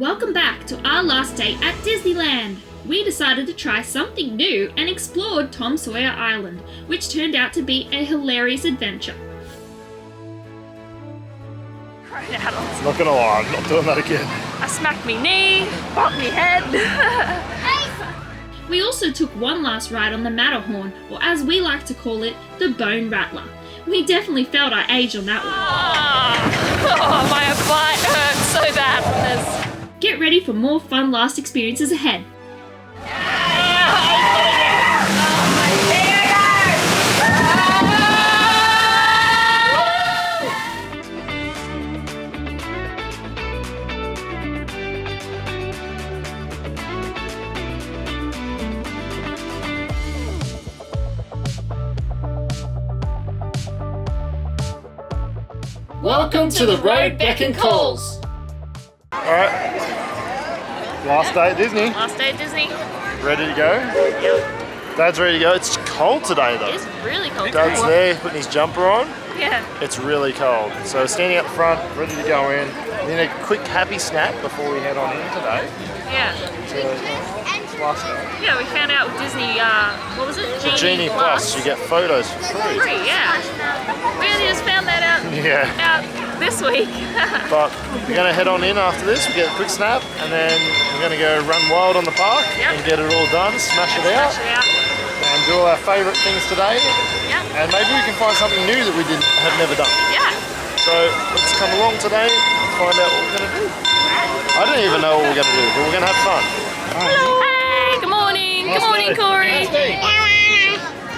Welcome back to our last day at Disneyland. We decided to try something new and explored Tom Sawyer Island, which turned out to be a hilarious adventure. Not gonna lie, I'm not doing that again. I smacked me knee, bumped me head. We also took one last ride on the Matterhorn, or as we like to call it, the Bone Rattler. We definitely felt our age on that one. Oh, my butt hurts so bad from this. Get ready for more fun last experiences ahead. Welcome to the Road Beck & Calls. Alright, last day at Disney. Last day at Disney. Ready to go? Yep. Dad's ready to go. It's cold today though. It's really cold Dad's today. there putting his jumper on. Yeah. It's really cold. So standing up the front, ready to go in. Then a quick happy snack before we head on in today. Yeah. So, last day. Yeah, we found out with Disney, what was it? The Genie Plus, you get photos for free. Free, yeah. We only just found that out, Yeah. this week. But we're going to head on in after this, we get a quick snap, and then we're going to go run wild on the park and get it all done, smash it out, and do all our favourite things today. Yep. And maybe we can find something new that we have never done. Yeah. So let's come along today and find out what we're going to do. I don't even know what we're going to do, but we're going to have fun. Hello. Hey, good morning. Good morning, Corey.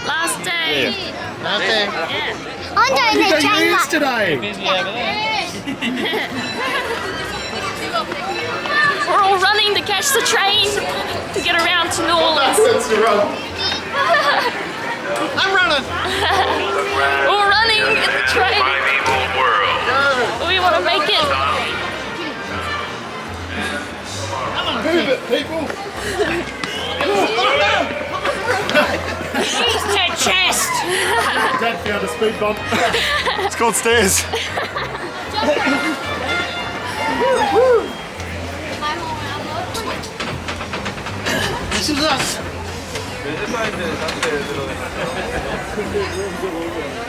Last day. Yeah. Last day. Yeah. I'm doing the train ride. Today. We're all running to catch the train to get around to New Orleans. I'm running. We're running in the train. We want to make it. Move it, people. Use that chest. Dad found a speed bump. It's called stairs. This is us.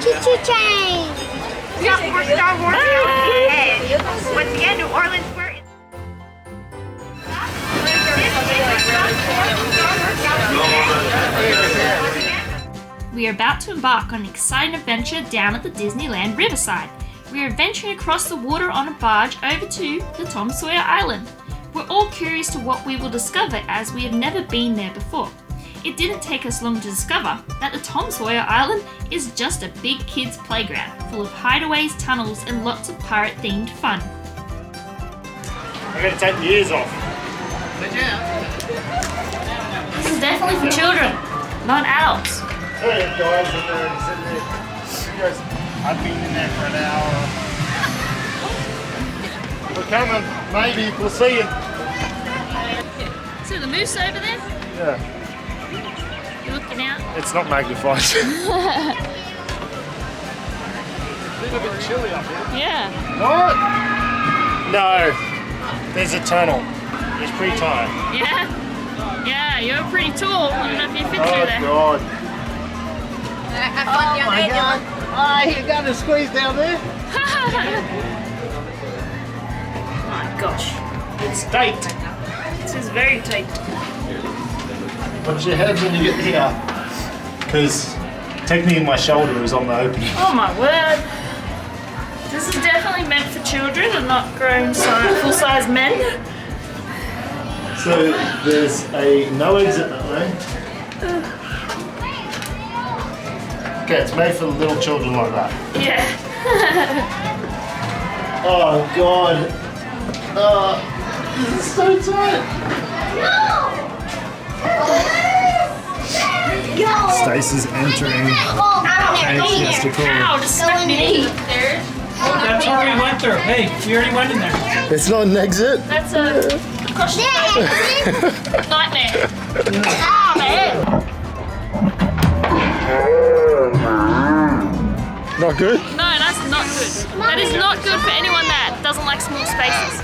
Choo-choo train. Star Wars. Once again, New Orleans, where We are about to embark on an exciting adventure down at the Disneyland Riverside. We are venturing across the water on a barge over to the Tom Sawyer Island. We're all curious to what we will discover as we have never been there before. It didn't take us long to discover that the Tom Sawyer Island is just a big kids' playground full of hideaways, tunnels, and lots of pirate-themed fun. I'm going to take the ears off. This is definitely for children, not adults. Hey guys, sitting there. He goes, I've been in there for an hour. We're coming, maybe, we'll see you. So the moose over there, Yeah, you're looking out. it's not magnified. It's a bit chilly up here. Yeah. What? No, there's a tunnel. It's pretty tight. Yeah. Yeah, you're pretty tall. I don't know if you fit through Oh there. God. Oh my God. Oh, you got to squeeze down there. My gosh. It's tight. This is very tight. Watch your head when you get here. Because technically my shoulder is on the opening. Oh my word. This is definitely meant for children and not grown full-size men. So there's no exit that way. Okay, it's made for little children like that. Yeah. Oh God. This is so tight. Stacy's entering. Yes, to call. Ow, just smacked me knee. That's already went there. Hey, we already went in there. It's not an exit. That's a nightmare. Ah, man. Not good? No, that's not good. That is not good for anyone that doesn't like small spaces.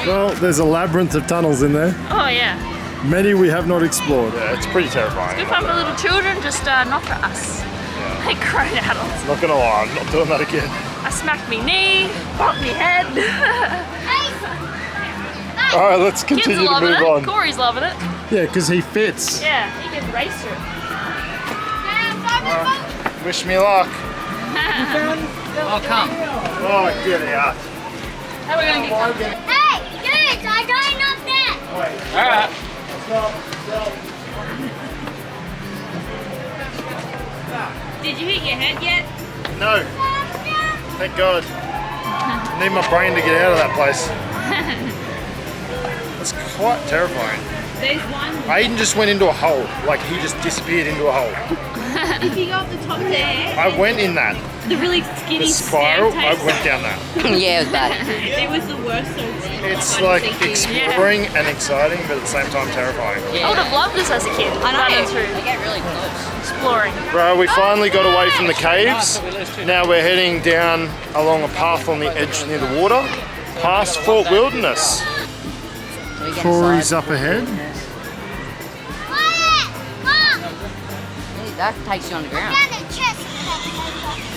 Well, there's a labyrinth of tunnels in there. Oh yeah. Many we have not explored. Yeah, it's pretty terrifying. Good fun for little children, just not for us. Like grown adults. Not gonna lie, I'm not doing that again. I smacked me knee, bumped me head. Alright, let's Kids continue are to loving move it. on. Corey's loving it. Yeah, because he fits. Yeah, he can race through it. Wish me luck. Oh, come. Oh, get out. How are we going to get Hey, dudes, I don't know that. All right. Did you hit your head yet? No. Thank God. I need my brain to get out of that place. It's quite terrifying. There's one. Aiden just went into a hole. Like, he just disappeared into a hole. If you go up the top there, I went in that. the really skinny The spiral, I staircase, went down that. Yeah, it was bad. it was the worst. So It's like exploring and exciting, but at the same time terrifying. I would have loved this as a kid. Running through, They get really close. exploring. Right, we finally got away from the caves. Now we're heading down along a path on the edge near the water, past Fort Wilderness. So we get Corey's inside. up ahead. Quiet! Mom! That takes you on the ground. Down the chest.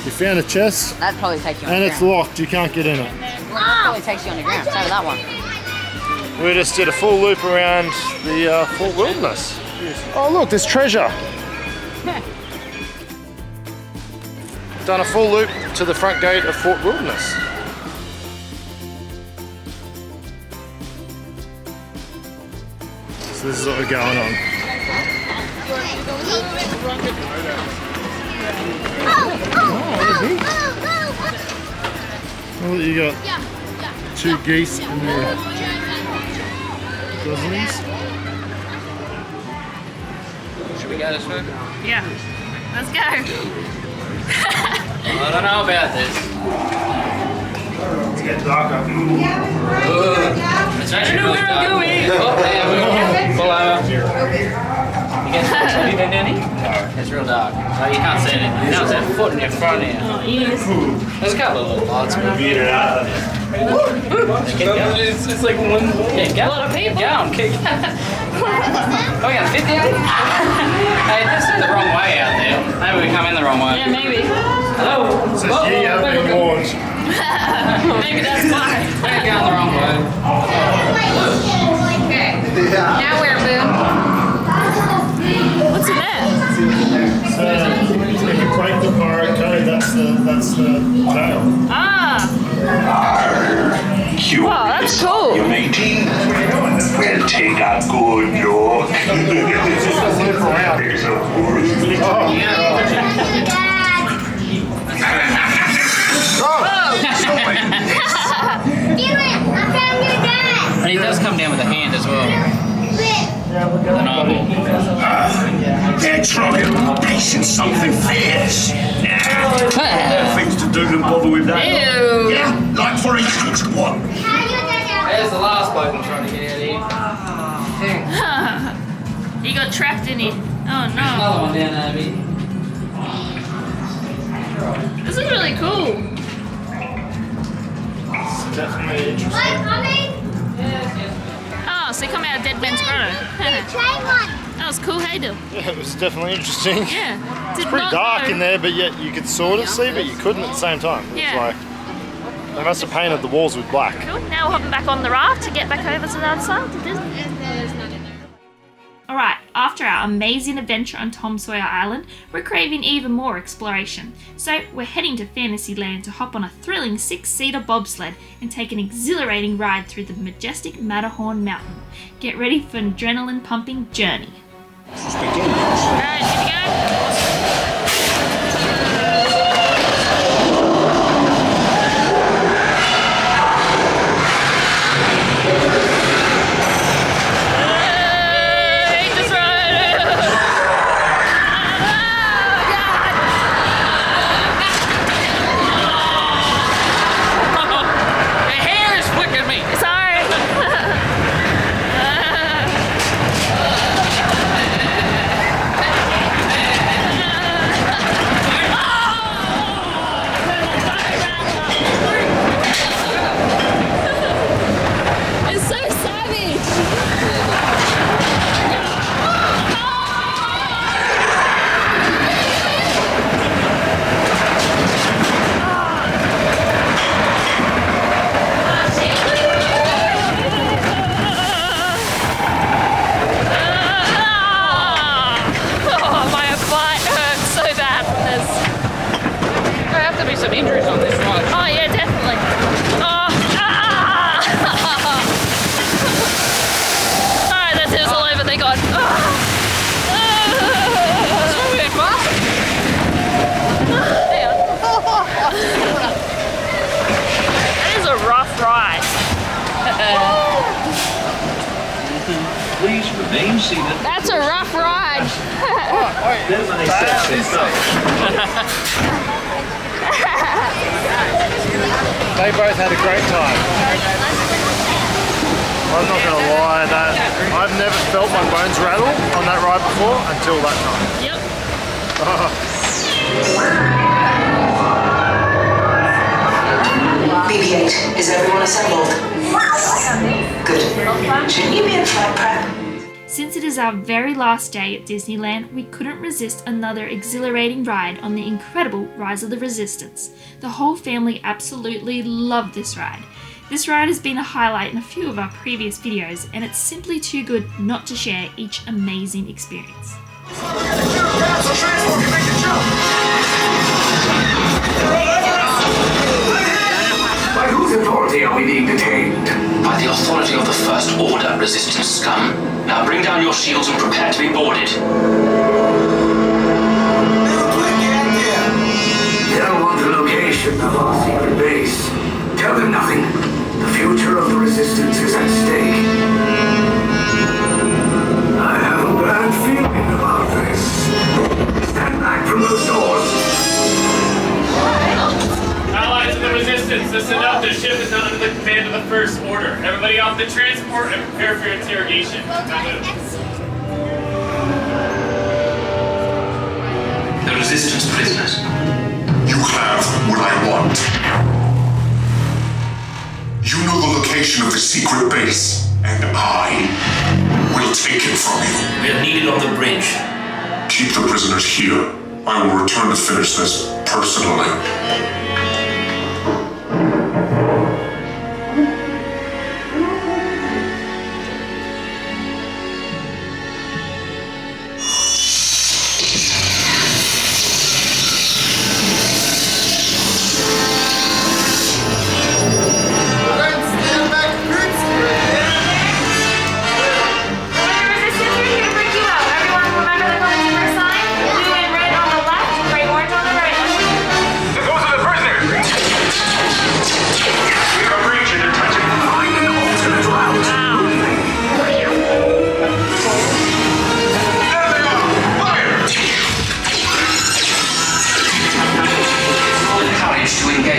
You found a chest, That probably takes you on and the it's ground. locked. You can't get in it. That probably takes you on the ground. So that one. We just did a full loop around the Fort Wilderness. Oh look, there's treasure. Done a full loop to the front gate of Fort Wilderness. So this is what we're going on. Oh, you got 2 geese in there. Goslings. Should we go this way? Yeah. Let's go. I don't know about this. It's getting darker. It's actually really dark. going. Oh, yeah, we'll pull over. You get have you been down here? No. It's real dark. So you can't see anything. Now it's a foot in your front here. There's a couple of little lights. Get it out of there. Keep going. It's like one. Yeah, go. A lot of people. Go. Keep going. Oh, we got 50 out? Hey, this is the wrong way out there. Maybe we come in the wrong way. Yeah, maybe. Hello. It says ye have been warned. Maybe that's why. We're going the wrong way. Now we're Boone. What's in there? So if you break the pirate code, that's the tail. Ah. Wow, that's cool. You matey? We'll take a good look. There's a horse. And he does come down with a hand as well. The novel. That's right. Patience something fierce. Nah, things to do to bother with that. Ew. Yeah, like for instance, what? There's the last bloke I'm trying to get out of here. He got trapped in it. Oh no. Another one down there, Abby. This is really cool. Definitely interesting. Oh, so you come out of Dead Man's Grotto. That was cool, hey, Dill. Yeah, it was definitely interesting. Yeah. Did Pretty not dark know. in there, but yet you could sort of see, but you couldn't at the same time. It was Yeah. like they must have painted the walls with black. Cool. Now we're hopping back on the raft to get back over to the other side to Disney. Alright, after our amazing adventure on Tom Sawyer Island, we're craving even more exploration. So we're heading to Fantasyland to hop on a thrilling 6-seater bobsled and take an exhilarating ride through the majestic Matterhorn Mountain. Get ready for an adrenaline-pumping journey. Alright, here we go. Please remain seated. That's a rough ride. They both had a great time. I'm not going to lie, I've never felt my bones rattle on that ride before until that time. Yep. BB-8, is everyone assembled? Good. Shouldn't you be in flight prep? Since it is our very last day at Disneyland, we couldn't resist another exhilarating ride on the incredible Rise of the Resistance. The whole family absolutely loved this ride. This ride has been a highlight in a few of our previous videos, and it's simply too good not to share each amazing experience. By whose authority are we being detained? By the authority of the First Order, Resistance scum. Now bring down your shields and prepare to be boarded. They'll want the location of our secret base. Tell them nothing. The future of the Resistance is at stake. I have a bad feeling about this. Stand back from those doors. Allies of the Resistance, listen up. The ship is under the command of the First Order. Everybody off the transport and prepare for your interrogation. The Resistance prisoners. You have what I want. You know the location of the secret base, and I will take it from you. We are needed on the bridge. Keep the prisoners here. I will return to finish this personally.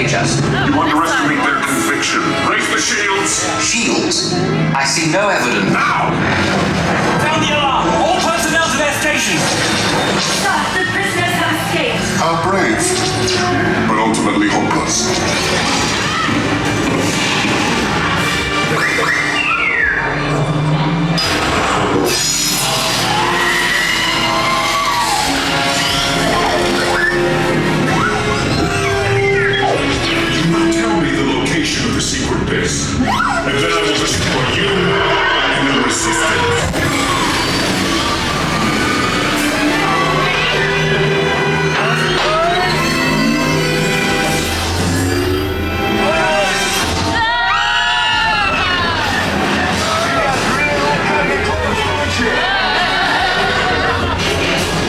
You underestimate their conviction. Raise the shields! Shields? I see no evidence. Now! Sound the alarm! All personnel to their stations! Sir, the prisoners have escaped. How brave, but ultimately hopeless. Tell me the location of the secret base, and then I will destroy you and the Resistance.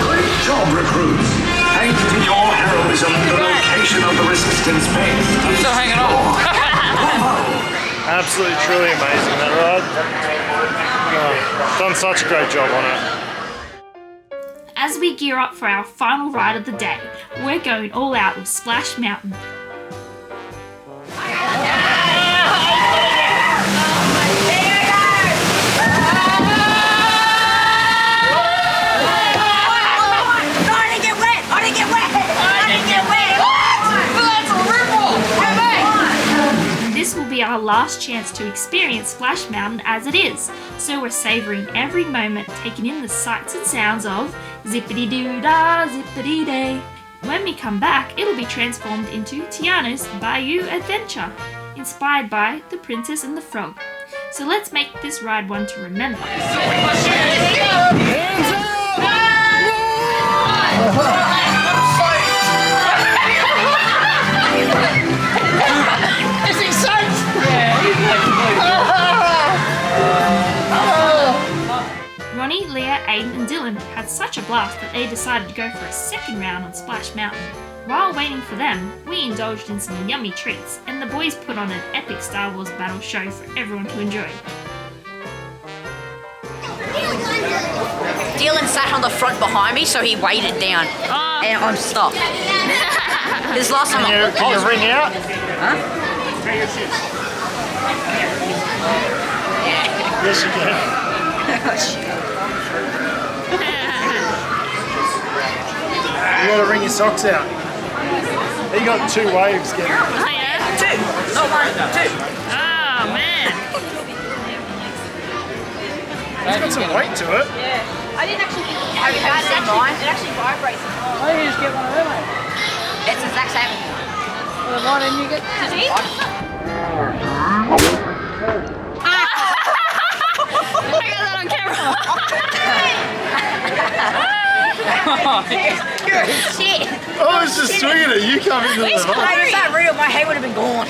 Great job, recruits. Thanks to your heroism, the location of the Resistance base. I'm still hanging on. Absolutely, truly amazing, that ride. Done such a great job on it. As we gear up for our final ride of the day, we're going all out with Splash Mountain. This will be our last chance to experience Splash Mountain as it is, so we're savouring every moment, taking in the sights and sounds of zippity-doo-dah, zippity-day. When we come back, it'll be transformed into Tiana's Bayou Adventure, inspired by The Princess and the Frog. So let's make this ride one to remember. Ronnie Emmy, Leah, Aiden and Dylan had such a blast that they decided to go for a second round on Splash Mountain. While waiting for them, we indulged in some yummy treats and the boys put on an epic Star Wars battle show for everyone to enjoy. Dylan sat on the front behind me, so he weighted down. And I'm stuck. This last time Can you ring out? Huh? Yes, you can. You gotta wring your socks out. He got 2 waves getting. Oh yeah? 2! Not 1, 2! Oh man! It's got some weight to it. I didn't actually think Have you seen mine? it actually vibrates. Why don't you just get one of them, mate? It's the exact same. Well, why didn't you get... Did he? I got that on camera! Shit! I was just swinging it. You come into the If that real, my hair would have been gone.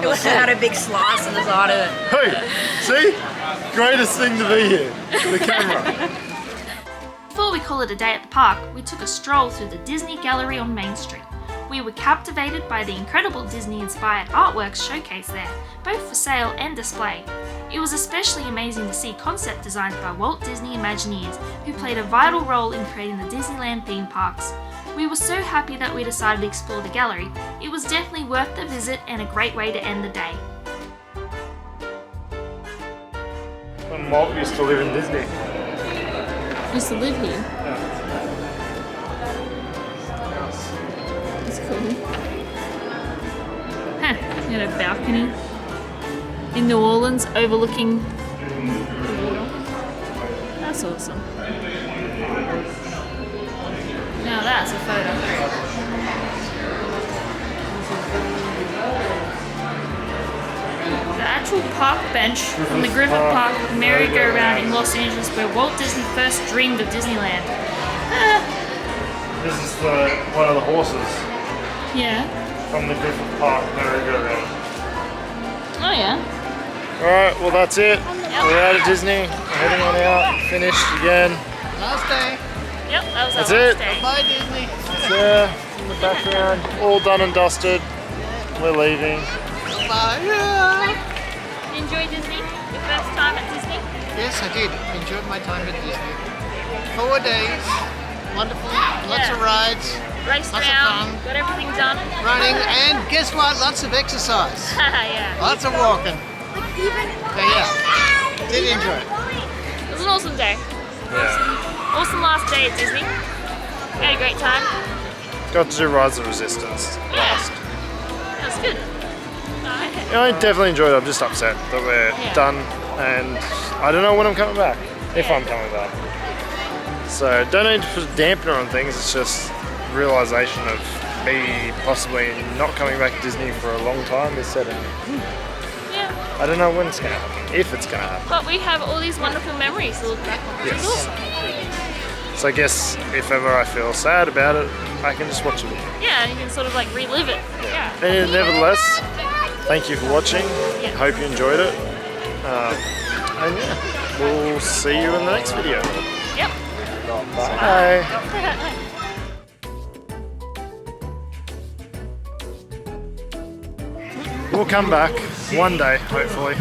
It was had a big slice on the side of it. Hey, see? Greatest thing to be here. The camera. Before we call it a day at the park, we took a stroll through the Disney Gallery on Main Street. We were captivated by the incredible Disney-inspired artworks showcased there, both for sale and display. It was especially amazing to see concept designs by Walt Disney Imagineers, who played a vital role in creating the Disneyland theme parks. We were so happy that we decided to explore the gallery. It was definitely worth the visit and a great way to end the day. When Walt used to live in Disney. Used to live here. That's cool. Huh, you got a balcony in New Orleans overlooking the water. That's awesome. Now that's a photo. The actual park bench from the Griffith Park merry-go-round in Los Angeles where Walt Disney first dreamed of Disneyland. This is one of the horses Yeah. from the Griffith Park merry-go-round. Oh yeah. Alright, well that's it. We're out of Disney. We're heading on out. Finished again. Last day. Yep, that was That's our it. last day. Bye, Disney. It's there in the background. All done and dusted. We're leaving. Bye. Enjoy Disney? Your first time at Disney? Yes, I did. Enjoyed my time at Disney. 4 days. Wonderful. Lots of rides. Raced Lots of around, fun. got everything done. Running. And guess what? Lots of exercise. Yeah. Lots of walking. So yeah. Did enjoy it. It was an awesome day. Yeah. Awesome last day at Disney. Had a great time. Got to do Rise of Resistance last. That was good. Yeah, I definitely enjoyed it. I'm just upset that we're done and I don't know when I'm coming back. If I'm coming back. So don't need to put a dampener on things, it's just realisation of me possibly not coming back to Disney for a long time is setting. Yeah. I don't know when it's going to happen, if it's going to happen. But we have all these wonderful memories to look back on. Which is awesome. So I guess if ever I feel sad about it, I can just watch it again. Yeah, you can sort of like relive it. Yeah. And nevertheless, thank you for watching. Yeah. Hope you enjoyed it. And yeah, we'll see you in the next video. Yep. Bye. We'll come back one day, hopefully.